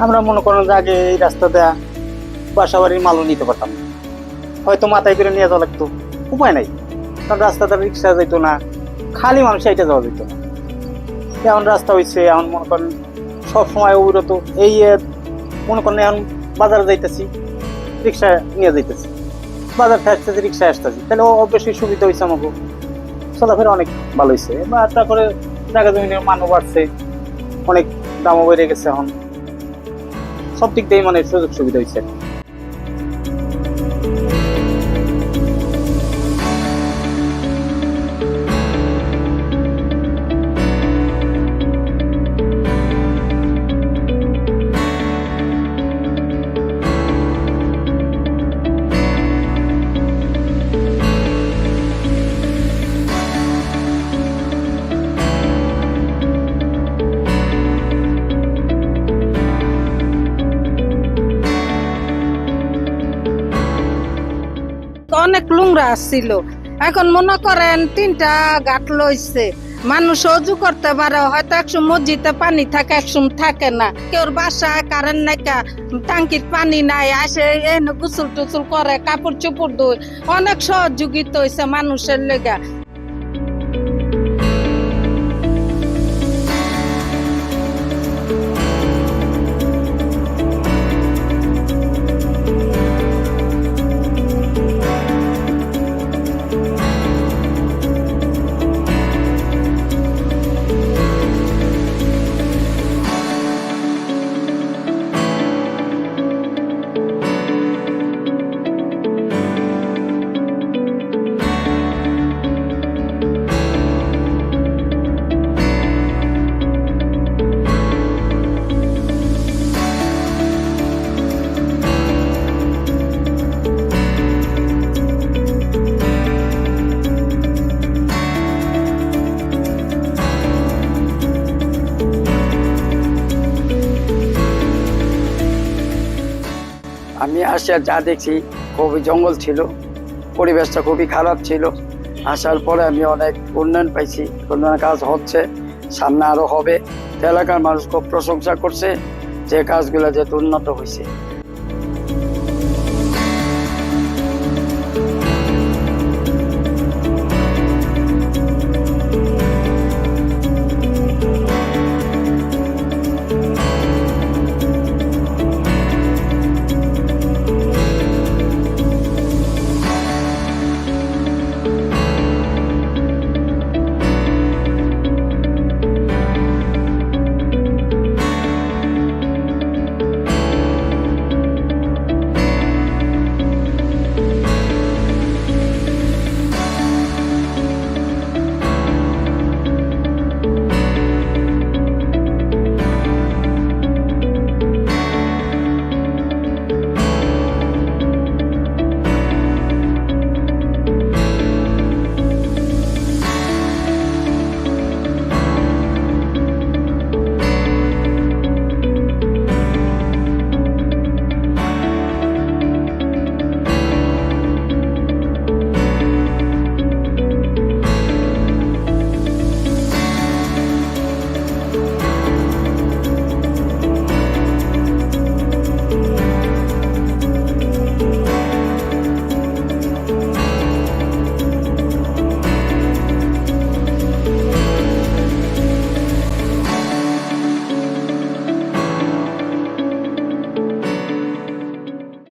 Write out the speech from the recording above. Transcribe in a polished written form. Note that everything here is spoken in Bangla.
আমরা মনে করেন যে আগে এই রাস্তা দেয়া বাসা বাড়ির মালও নিতে পারতাম না, হয়তো মাথায় করে নিয়ে যাওয়া লাগতো, উপায় নাই, কারণ রাস্তাটা রিক্সা যেত না, খালি মানুষ এইটা যাওয়া যেত না। এখন রাস্তা হয়েছে, এখন মনে করেন সবসময় অবিরত এই মনে করেন এখন বাজারে যাইতেছি রিক্সা নিয়ে যাইতেছি, বাজার থেকে আসতেছি রিক্সায় আসতেছি, তাহলে অবশ্যই সুবিধা হয়েছে আমাকে, চলাফেরা অনেক ভালো হয়েছে। বা তারপরে জায়গা জমিনের মানও বাড়ছে, অনেক দামও বেড়ে গেছে, এখন সব দিক দিয়ে মানে সুযোগ সুবিধা হয়েছে। অনেক লুংরা ছিল, এখন মনে করেন 3টা ঘাট লইছে, মানুষ অজু করতে পারে, হয়তো একসময় মসজিদে পানি থাকে একসময় থাকে না, কেউ বাসায় কারেন্ট নাই, টাঙ্কির পানি নাই, আসে এনে গোসল টুসুল করে, কাপড় চোপড় ধোয়, অনেক সহযোগিতা হয়েছে মানুষের লেগা। আমি আসে যা দেখছি খুবই জঙ্গল ছিল, পরিবেশটা খুবই খারাপ ছিল। আসার পরে আমি অনেক উন্নয়ন পাইছি, উন্নয়ন কাজ হচ্ছে, সামনে আরো হবে। এলাকার মানুষ খুব প্রশংসা করছে যে কাজগুলো যেহেতু উন্নত হয়েছে।